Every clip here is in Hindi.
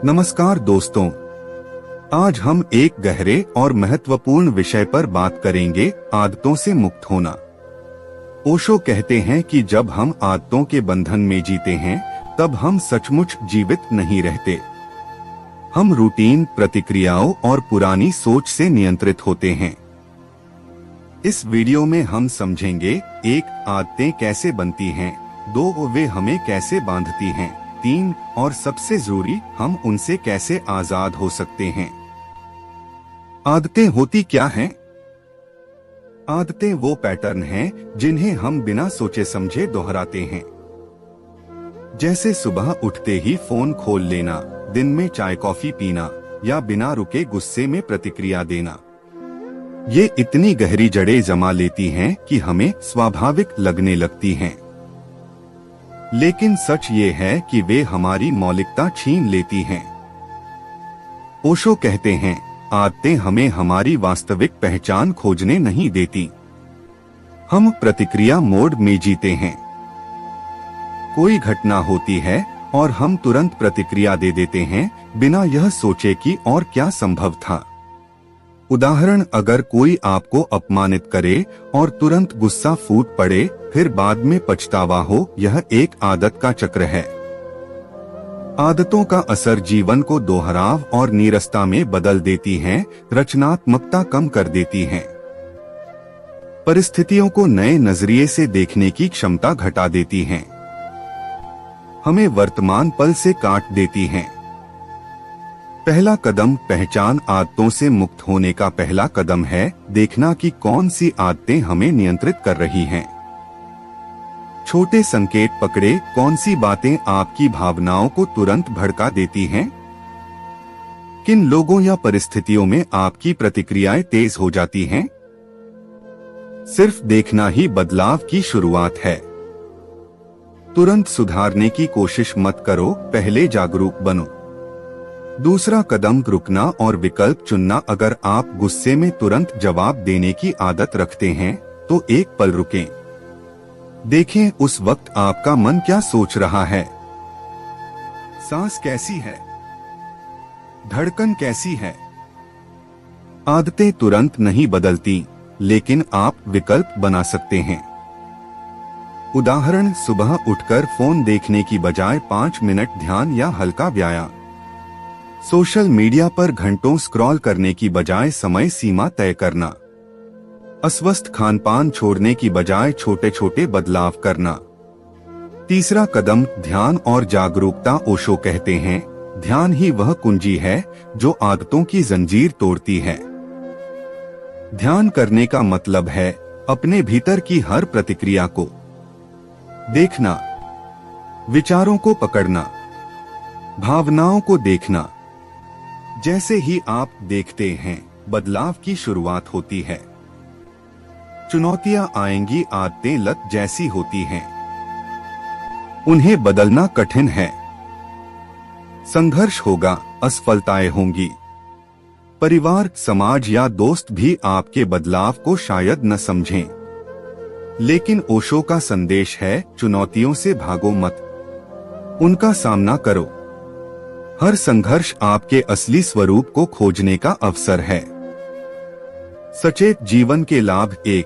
नमस्कार दोस्तों, आज हम एक गहरे और महत्वपूर्ण विषय पर बात करेंगे, आदतों से मुक्त होना। ओशो कहते हैं कि जब हम आदतों के बंधन में जीते हैं, तब हम सचमुच जीवित नहीं रहते। हम रूटीन, प्रतिक्रियाओं और पुरानी सोच से नियंत्रित होते हैं। इस वीडियो में हम समझेंगे, एक, आदतें कैसे बनती हैं, दो, वे हमें कैसे बांधती हैं, तीन, और सबसे जरूरी, हम उनसे कैसे आजाद हो सकते हैं। आदतें होती क्या हैं? आदतें वो पैटर्न हैं जिन्हें हम बिना सोचे समझे दोहराते हैं। जैसे सुबह उठते ही फोन खोल लेना, दिन में चाय कॉफी पीना, या बिना रुके गुस्से में प्रतिक्रिया देना। ये इतनी गहरी जड़ें जमा लेती हैं कि हमें स्वाभाविक लगने लगती हैं। लेकिन सच ये है कि वे हमारी मौलिकता छीन लेती हैं। ओशो कहते हैं, आदतें हमें हमारी वास्तविक पहचान खोजने नहीं देती। हम प्रतिक्रिया मोड में जीते हैं। कोई घटना होती है और हम तुरंत प्रतिक्रिया दे देते हैं, बिना यह सोचे कि और क्या संभव था। उदाहरण, अगर कोई आपको अपमानित करे और तुरंत गुस्सा फूट पड़े, फिर बाद में पछतावा हो, यह एक आदत का चक्र है। आदतों का असर जीवन को दोहराव और नीरसता में बदल देती हैं, रचनात्मकता कम कर देती हैं, परिस्थितियों को नए नजरिए से देखने की क्षमता घटा देती हैं, हमें वर्तमान पल से काट देती हैं। पहला कदम, पहचान। आदतों से मुक्त होने का पहला कदम है देखना कि कौन सी आदतें हमें नियंत्रित कर रही हैं। छोटे संकेत पकड़े, कौन सी बातें आपकी भावनाओं को तुरंत भड़का देती हैं? किन लोगों या परिस्थितियों में आपकी प्रतिक्रियाएं तेज हो जाती हैं? सिर्फ देखना ही बदलाव की शुरुआत है। तुरंत सुधारने की कोशिश मत करो, पहले जागरूक बनो। दूसरा कदम, रुकना और विकल्प चुनना। अगर आप गुस्से में तुरंत जवाब देने की आदत रखते हैं, तो एक पल रुकें। देखें उस वक्त आपका मन क्या सोच रहा है। सांस कैसी है? धड़कन कैसी है? आदतें तुरंत नहीं बदलती, लेकिन आप विकल्प बना सकते हैं। उदाहरण, सुबह उठकर फोन देखने की बजाय 5 मिनट ध्यान या हल्का व्यायाम। सोशल मीडिया पर घंटों स्क्रॉल करने की बजाय समय सीमा तय करना। अस्वस्थ खानपान छोड़ने की बजाय छोटे छोटे बदलाव करना। तीसरा कदम, ध्यान और जागरूकता। ओशो कहते हैं, ध्यान ही वह कुंजी है जो आदतों की जंजीर तोड़ती है। ध्यान करने का मतलब है अपने भीतर की हर प्रतिक्रिया को देखना, विचारों को पकड़ना, भावनाओं को देखना। जैसे ही आप देखते हैं, बदलाव की शुरुआत होती है। चुनौतियां आएंगी, आदतें लत जैसी होती हैं, उन्हें बदलना कठिन है। संघर्ष होगा, असफलताएं होंगी। परिवार, समाज या दोस्त भी आपके बदलाव को शायद न समझें। लेकिन ओशो का संदेश है, चुनौतियों से भागो मत, उनका सामना करो। हर संघर्ष आपके असली स्वरूप को खोजने का अवसर है। सचेत जीवन के लाभ। 1,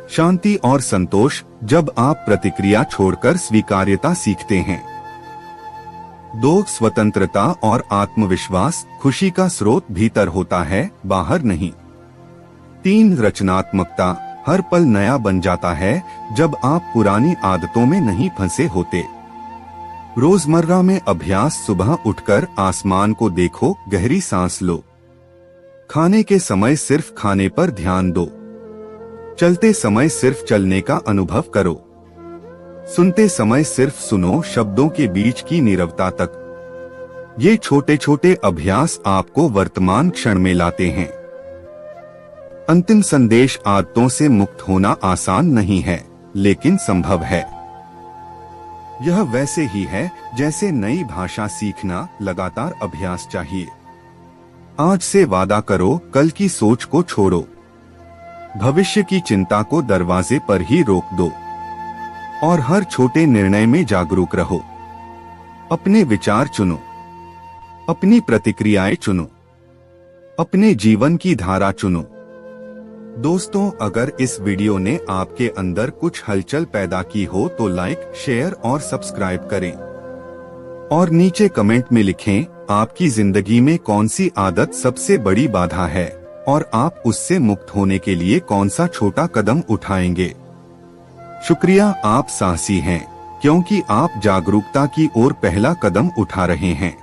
शांति और संतोष। जब आप प्रतिक्रिया छोड़कर स्वीकार्यता सीखते हैं। 2, स्वतंत्रता और आत्मविश्वास। खुशी का स्रोत भीतर होता है, बाहर नहीं। 3, रचनात्मकता। हर पल नया बन जाता है जब आप पुरानी आदतों में नहीं फंसे होते। रोजमर्रा में अभ्यास। सुबह उठकर आसमान को देखो, गहरी सांस लो। खाने के समय सिर्फ खाने पर ध्यान दो। चलते समय सिर्फ चलने का अनुभव करो। सुनते समय सिर्फ सुनो, शब्दों के बीच की नीरवता तक। ये छोटे छोटे अभ्यास आपको वर्तमान क्षण में लाते हैं। अंतिम संदेश, आदतों से मुक्त होना आसान नहीं है, लेकिन संभव है। यह वैसे ही है जैसे नई भाषा सीखना, लगातार अभ्यास चाहिए। आज से वादा करो, कल की सोच को छोड़ो। भविष्य की चिंता को दरवाजे पर ही रोक दो और हर छोटे निर्णय में जागरूक रहो। अपने विचार चुनो, अपनी प्रतिक्रियाएं चुनो, अपने जीवन की धारा चुनो। दोस्तों, अगर इस वीडियो ने आपके अंदर कुछ हलचल पैदा की हो तो लाइक, शेयर और सब्सक्राइब करें और नीचे कमेंट में लिखें आपकी जिंदगी में कौन सी आदत सबसे बड़ी बाधा है और आप उससे मुक्त होने के लिए कौन सा छोटा कदम उठाएंगे। शुक्रिया, आप साहसी हैं क्योंकि आप जागरूकता की ओर पहला कदम उठा रहे हैं।